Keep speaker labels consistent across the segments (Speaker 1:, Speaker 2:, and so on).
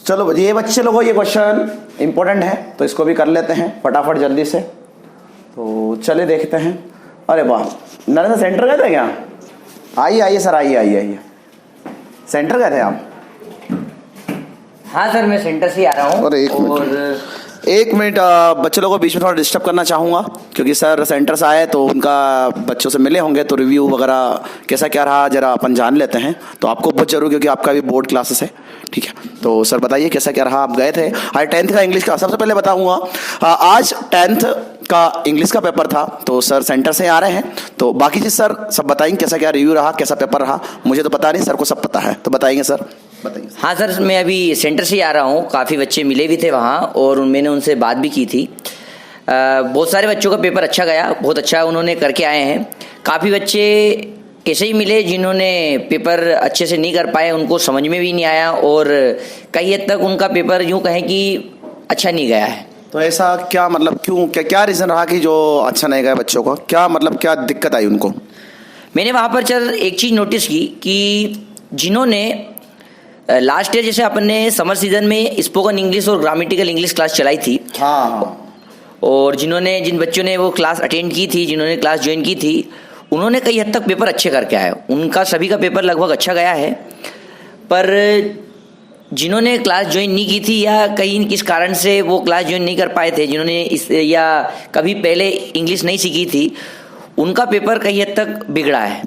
Speaker 1: चलो ये बच्चे लोगों, ये क्वेश्चन इंपॉर्टेंट है तो इसको भी कर लेते हैं फटाफट जल्दी से। तो चले देखते हैं। अरे वाह, नरेंद्र सेंटर गए थे क्या? आइए आइए सर, आइए आइए आइए। सेंटर गए थे आप?
Speaker 2: हाँ सर, मैं सेंटर से आ रहा हूँ।
Speaker 1: और एक मिनट बच्चे लोगों को बीच में थोड़ा डिस्टर्ब करना चाहूँगा, क्योंकि सर सेंटर से आए तो उनका बच्चों से मिले होंगे, तो रिव्यू वगैरह कैसा क्या रहा जरा अपन जान लेते हैं। तो आपको बहुत जरूर, क्योंकि आपका भी बोर्ड क्लासेस है, ठीक है। तो सर बताइए कैसा क्या रहा, आप गए थे आज 10th का इंग्लिश का। सबसे पहले बताऊँगा आज 10th का इंग्लिश का पेपर था, तो सर सेंटर से आ रहे हैं, तो बाकी चीज़ सर सब बताएंगे कैसा क्या रिव्यू रहा, कैसा पेपर रहा। मुझे तो पता नहीं, सर को सब पता है, तो बताएंगे सर, बताइए।
Speaker 2: हाँ सर, मैं अभी सेंटर से ही आ रहा हूँ। काफ़ी बच्चे मिले भी थे वहाँ और मैंने उनसे बात भी की थी। बहुत सारे बच्चों का पेपर अच्छा गया, बहुत अच्छा उन्होंने करके आए हैं। काफ़ी बच्चे ऐसे ही मिले जिन्होंने पेपर अच्छे से नहीं कर पाए, उनको समझ में भी नहीं आया और कई हद तक उनका पेपर यूँ कहें कि अच्छा नहीं गया है।
Speaker 1: तो ऐसा क्या मतलब, क्यों, क्या रीज़न रहा कि जो अच्छा नहीं गया बच्चों का? क्या मतलब, क्या दिक्कत आई उनको?
Speaker 2: मैंने वहाँ पर सर एक चीज़ नोटिस की कि जिन्होंने लास्ट ईयर जैसे अपन ने समर सीजन में स्पोकन इंग्लिश और ग्रामेटिकल इंग्लिश क्लास चलाई थी,
Speaker 1: हाँ, और
Speaker 2: जिन बच्चों ने वो क्लास अटेंड की थी, जिन्होंने क्लास ज्वाइन की थी, उन्होंने कई हद तक पेपर अच्छे करके आए। उनका सभी का पेपर लगभग अच्छा गया है। पर जिन्होंने क्लास ज्वाइन नहीं की थी या कहीं किस कारण से वो क्लास ज्वाइन नहीं कर पाए थे, जिन्होंने या कभी पहले इंग्लिश नहीं सीखी थी, उनका पेपर कई हद तक बिगड़ा है।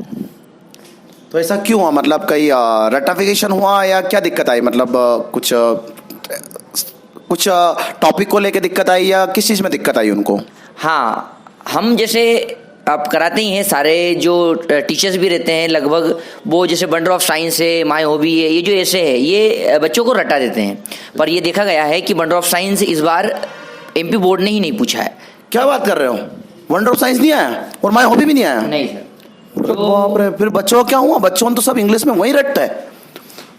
Speaker 1: तो ऐसा क्यों हुआ? मतलब कहीं रटाफिकेशन हुआ या क्या दिक्कत आई? मतलब कुछ टॉपिक को लेके दिक्कत आई या किस चीज़ में दिक्कत आई उनको?
Speaker 2: हाँ, हम जैसे आप कराते ही हैं, सारे जो टीचर्स भी रहते हैं लगभग वो जैसे वंडर ऑफ साइंस है, माय हॉबी है, ये जो ऐसे है ये बच्चों को रटा देते हैं। पर ये देखा गया है कि वंडर ऑफ साइंस इस बार एमपी बोर्ड ने ही नहीं पूछा है।
Speaker 1: क्या बात कर रहे हो? वंडर ऑफ साइंस नहीं आया और माय हॉबी भी नहीं आया?
Speaker 2: नहीं सर।
Speaker 1: बाप रे, फिर बच्चों का क्या हुआ? बच्चों ने तो सब इंग्लिश में वही रटता है।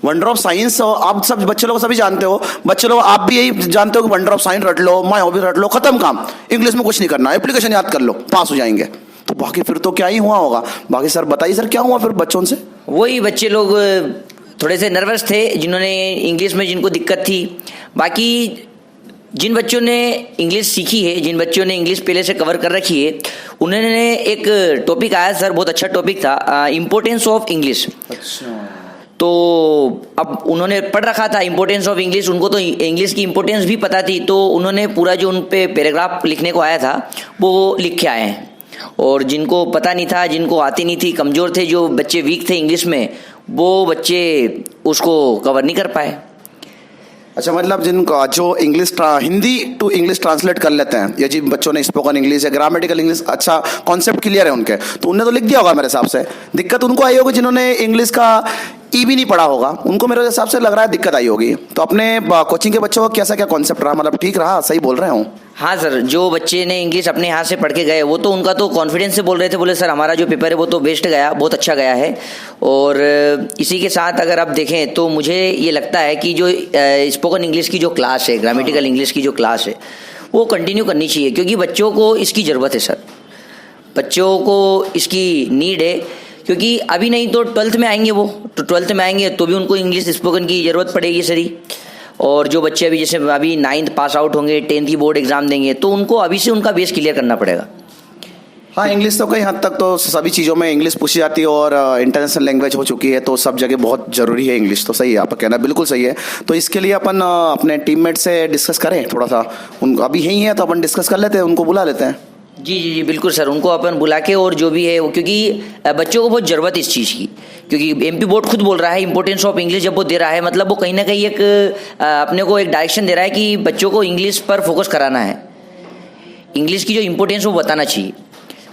Speaker 1: वंडर ऑफ साइंस आप सब बच्चे लोग सभी जानते हो, बच्चे लोग आप भी यही जानते हो कि वंडर ऑफ साइंस रट लो, माय हॉबी रट लो, खत्म काम। इंग्लिश में कुछ नहीं करना, एप्लीकेशन याद कर लो, पास हो जाएंगे। तो बाकी फिर तो क्या ही हुआ होगा? बाकी सर बताइए सर, क्या हुआ फिर बच्चों से?
Speaker 2: वही बच्चे लोग थोड़े से नर्वस थे जिन्होंने इंग्लिश में, जिनको दिक्कत थी। बाकी जिन बच्चों ने इंग्लिश सीखी है, जिन बच्चों ने इंग्लिश पहले से कवर कर रखी है, उन्होंने एक टॉपिक आया सर, बहुत अच्छा टॉपिक था, इम्पोर्टेंस ऑफ इंग्लिश।
Speaker 1: अच्छा।
Speaker 2: तो अब उन्होंने पढ़ रखा था इम्पोर्टेंस ऑफ इंग्लिश, उनको तो इंग्लिश की इम्पोर्टेंस भी पता थी, तो उन्होंने पूरा जो उन पे पैराग्राफ लिखने को आया था वो लिख के आए हैं। और जिनको पता नहीं था, जिनको आती नहीं थी, कमज़ोर थे, जो बच्चे वीक थे इंग्लिश में, वो बच्चे उसको कवर नहीं कर पाए।
Speaker 1: अच्छा, मतलब जिनको जो English Hindi to English translate कर लेते हैं, या जिन बच्चों ने स्पोकन इंग्लिश या ग्रामेटिकल इंग्लिश अच्छा कॉन्सेप्ट क्लियर है उनके, तो उनने तो लिख दिया होगा मेरे हिसाब से। दिक्कत उनको आई होगी जिन्होंने इंग्लिश का ई भी नहीं पढ़ा होगा, उनको मेरे हिसाब से लग रहा है दिक्कत आई होगी। तो अपने कोचिंग के बच्चों का कैसा क्या कॉन्सेप्ट रहा? मतलब ठीक रहा? सही बोल रहे हूँ?
Speaker 2: हाँ सर, जो बच्चे ने इंग्लिश अपने हाथ से पढ़ के गए वो तो उनका तो कॉन्फिडेंस से बोल रहे थे, बोले सर हमारा जो पेपर है वो तो बेस्ट गया, बहुत अच्छा गया है। और इसी के साथ अगर आप देखें तो मुझे ये लगता है कि जो स्पोकन इंग्लिश की जो क्लास है, ग्रामेटिकल इंग्लिश की जो क्लास है, वो कंटिन्यू करनी चाहिए, क्योंकि बच्चों को इसकी ज़रूरत है सर, बच्चों को इसकी नीड है। क्योंकि अभी नहीं तो 12th में आएंगे, वो तो 12th में आएंगे तो भी उनको इंग्लिश स्पोकन की ज़रूरत पड़ेगी सर ही। और जो बच्चे अभी जैसे अभी 9th पास आउट होंगे, 10th की बोर्ड एग्जाम देंगे, तो उनको अभी से उनका बेस क्लियर करना पड़ेगा।
Speaker 1: हाँ, इंग्लिश तो कई हद तक तो सभी चीज़ों में इंग्लिश पूछी जाती है और इंटरनेशनल लैंग्वेज हो चुकी है, तो सब जगह बहुत ज़रूरी है इंग्लिश। तो सही है आपका कहना, बिल्कुल सही है। तो इसके लिए अपन अपने टीममेट से डिस्कस करें थोड़ा सा, उन अभी यही है तो अपन डिस्कस कर लेते हैं, उनको बुला लेते हैं।
Speaker 2: जी जी जी बिल्कुल सर, उनको अपन बुला के और जो भी है वो, क्योंकि बच्चों को बहुत ज़रूरत है इस चीज़ की, क्योंकि एमपी बोर्ड खुद बोल रहा है इंपॉर्टेंस ऑफ इंग्लिश जब वो दे रहा है, मतलब वो कहीं ना कहीं एक अपने को एक डायरेक्शन दे रहा है कि बच्चों को इंग्लिश पर फोकस कराना है, इंग्लिश की जो इम्पोर्टेंस वो बताना चाहिए।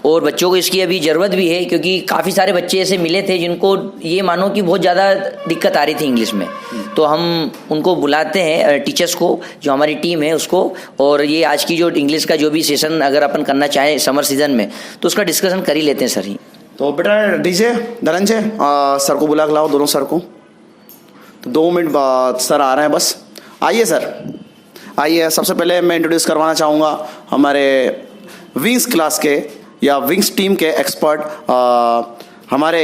Speaker 2: और बच्चों को इसकी अभी ज़रूरत भी है, क्योंकि काफ़ी सारे बच्चे ऐसे मिले थे जिनको ये मानो कि बहुत ज़्यादा दिक्कत आ रही थी इंग्लिश में। तो हम उनको बुलाते हैं टीचर्स को, जो हमारी टीम है उसको, और ये आज की जो इंग्लिश का जो भी सेशन अगर अपन करना चाहें समर सीजन में, तो उसका डिस्कशन कर ही लेते हैं सर ही।
Speaker 1: तो बेटा डीजे धनंजय सर को बुला के लाओ, दोनों सर को। तो 2 मिनट बाद सर आ रहे हैं, बस आइए सर, आइए। सबसे पहले मैं इंट्रोड्यूस करवाना चाहूँगा हमारे विंग्स क्लास के या विंग्स टीम के एक्सपर्ट, हमारे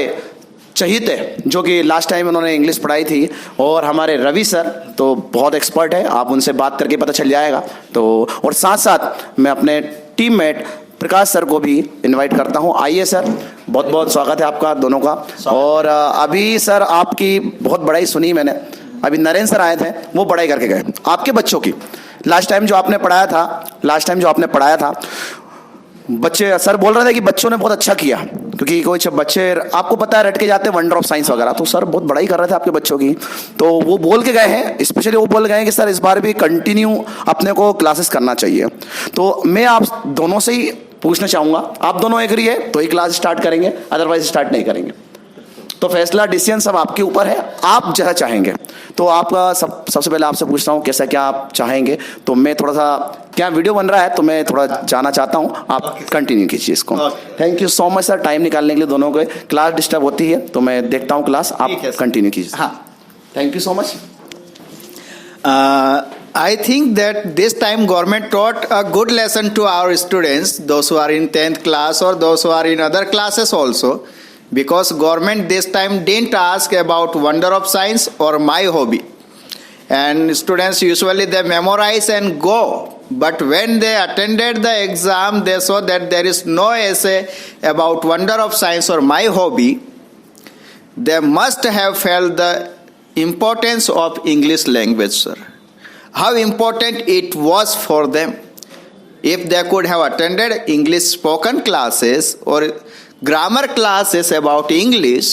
Speaker 1: चहीते जो कि लास्ट टाइम उन्होंने इंग्लिश पढ़ाई थी, और हमारे रवि सर तो बहुत एक्सपर्ट है, आप उनसे बात करके पता चल जाएगा। तो और साथ साथ मैं अपने टीममेट प्रकाश सर को भी इनवाइट करता हूं। आइए सर, बहुत बहुत स्वागत है आपका दोनों का। और अभी सर आपकी बहुत बड़ाई सुनी मैंने, अभी नरेंद्र सर आए थे, वो पढ़ाई करके गए आपके बच्चों की। लास्ट टाइम जो आपने पढ़ाया था बच्चे, सर बोल रहे थे कि बच्चों ने बहुत अच्छा किया, क्योंकि कुछ बच्चे आपको पता है रट के जाते हैं वंडर ऑफ साइंस वगैरह, तो सर बहुत बड़ाई कर रहे थे आपके बच्चों की। तो वो बोल के गए हैं, स्पेशली वो बोल गए हैं कि सर इस बार भी कंटिन्यू अपने को क्लासेस करना चाहिए। तो मैं आप दोनों से ही पूछना चाहूँगा, आप दोनों एग्री है तो ही क्लास स्टार्ट करेंगे, अदरवाइज स्टार्ट नहीं करेंगे। तो फैसला डिसीजन सब आपके ऊपर है, आप जैसा चाहेंगे। तो आपका सबसे पहले आपसे पूछता हूँ कैसा क्या आप चाहेंगे। तो मैं थोड़ा सा, क्या वीडियो बन रहा है तो मैं थोड़ा जाना चाहता हूँ, आप कंटिन्यू कीजिए इसको। Thank you so much sir, time निकालने के लिए दोनों को। क्लास डिस्टर्ब होती है तो मैं देखता हूँ क्लास, आप कंटिन्यू कीजिए। हाँ, thank you so much.
Speaker 3: I think that this time government taught a good lesson to our students, those who are in 10th class or those who are in other classes also, because government this time didn't ask about wonder of science or my hobby. And students usually they memorize and go, but when they attended the exam they saw that there is no essay about wonder of science or my hobby. They must have felt the importance of English language, sir. How important it was for them. If they could have attended English spoken classes or grammar classes about English,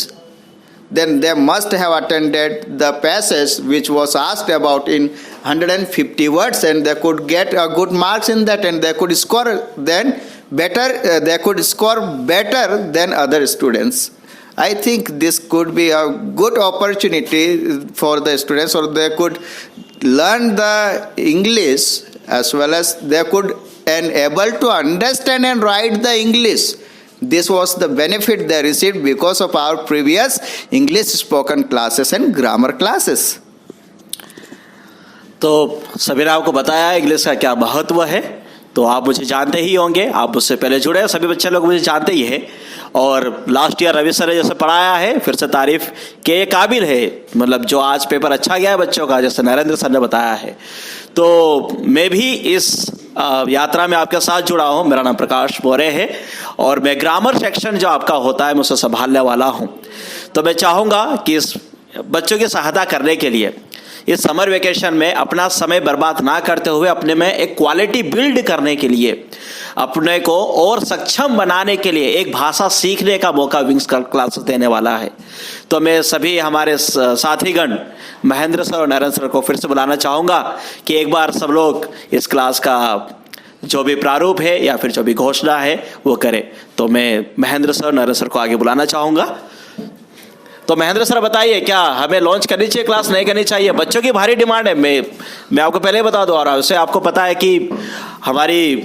Speaker 3: then they must have attended the passage which was asked about in 150 words, and they could get a good marks in that, and they could score then better. They could score better than other students. I think this could be a good opportunity for the students, or they could learn the English as well as they could and able to understand and write the English. This was the benefit they received because of our previous English spoken classes and grammar classes.
Speaker 4: तो सभी ने आपको बताया English का क्या महत्व है, तो आप मुझे जानते ही होंगे, आप मुझसे पहले जुड़े हैं, सभी बच्चे लोग मुझे जानते ही हैं। और लास्ट ईयर रवि सर ने जैसे पढ़ाया है, फिर से तारीफ के काबिल है, मतलब जो आज पेपर अच्छा गया है बच्चों का, जैसे नरेंद्र सर ने बताया है। तो मैं भी इस यात्रा में आपके साथ जुड़ा हूँ। मेरा नाम प्रकाश मौर्य है और मैं ग्रामर सेक्शन जो आपका होता है मैं उसे संभालने वाला हूँ। तो मैं चाहूँगा कि इस बच्चों की सहायता करने के लिए इस समर वेकेशन में अपना समय बर्बाद ना करते हुए अपने में एक क्वालिटी बिल्ड करने के लिए, अपने को और सक्षम बनाने के लिए एक भाषा सीखने का मौका विंग्स क्लासेस देने वाला है। तो मैं सभी हमारे साथीगण महेंद्र सर और नरेंद्र सर को फिर से बुलाना चाहूँगा कि एक बार सब लोग इस क्लास का जो भी प्रारूप है या फिर जो भी घोषणा है वो करें। तो मैं महेंद्र सर और नरेंद्र सर को आगे बुलाना चाहूँगा। तो महेंद्र सर बताइए, क्या हमें लॉन्च करनी चाहिए क्लास, नहीं करनी चाहिए? बच्चों की भारी डिमांड है, मैं आपको पहले बता दूं, और उससे आपको पता है कि हमारी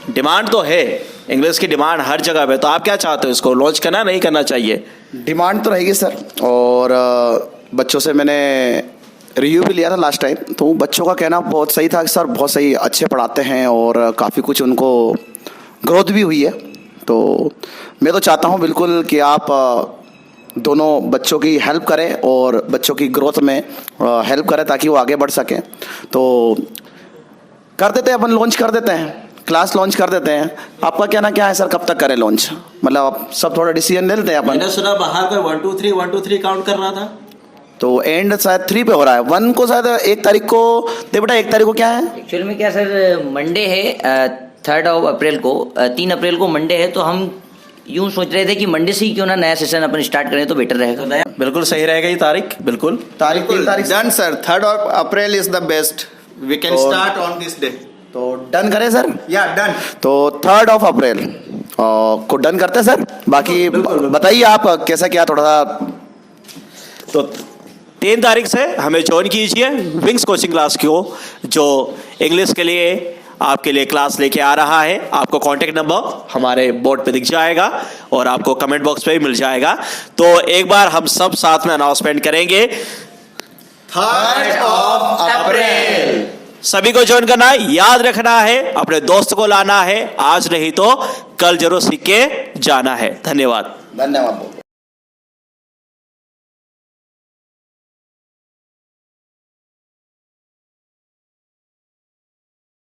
Speaker 4: डिमांड तो है, इंग्लिश की डिमांड हर जगह पे। तो आप क्या चाहते हो, इसको लॉन्च करना नहीं करना चाहिए?
Speaker 1: डिमांड तो रहेगी सर, और बच्चों से मैंने रिव्यू भी लिया था लास्ट टाइम, तो बच्चों का कहना बहुत सही था कि सर बहुत सही, अच्छे पढ़ाते हैं और काफ़ी कुछ उनको ग्रोथ भी हुई है। तो मैं तो चाहता हूँ बिल्कुल कि आप दोनों बच्चों की हेल्प करें और बच्चों की ग्रोथ में हेल्प करें ताकि वो आगे बढ़ सकें। तो कर देते हैं, अपन लॉन्च कर देते हैं, क्लास लॉन्च कर देते हैं। आपका कहना क्या है सर, कब तक करें लॉन्च? मतलब आप सब थोड़ा डिसीजन ले लेते हैं अपन।
Speaker 4: मैंने सुना बाहर कोई 1 2 3 काउंट कर रहा था,
Speaker 1: तो एंड शायद 3 पे हो रहा है। 1 को शायद 1 तारीख को दे बेटा, 1 तारीख को क्या है
Speaker 2: एक्चुअल में? क्या सर, मंडे है 3 अप्रैल को, 3 अप्रैल को मंडे है। तो हम यूं सोच रहे थे कि मंडे से ही क्यों ना नया सेशन अपन स्टार्ट करें तो बेटर रहेगा।
Speaker 4: नया बिल्कुल सही रहेगा ये तारीख, बिल्कुल
Speaker 1: तारीख 3 तारीख
Speaker 3: Done, sir. 3rd of April is the best. We can start on this day.
Speaker 1: तो डन करें सर?
Speaker 3: Yeah, done.
Speaker 1: तो 3 अप्रैल को डन करते हैं सर। बाकी बताइए आप कैसा क्या थोड़ा सा।
Speaker 4: तो 3 तारीख से हमें ज्वाइन कीजिए विंग्स कोचिंग क्लास को, जो इंग्लिश के लिए आपके लिए क्लास लेके आ रहा है। आपको कांटेक्ट नंबर हमारे बोर्ड पे दिख जाएगा और आपको कमेंट बॉक्स पे भी मिल जाएगा। तो एक बार हम सब साथ में अनाउंसमेंट करेंगे,
Speaker 3: 3rd of April.
Speaker 4: सभी को ज्वाइन करना है, याद रखना है, अपने दोस्त को लाना है, आज नहीं तो कल जरूर सीख के जाना है। धन्यवाद।
Speaker 1: धन्यवाद।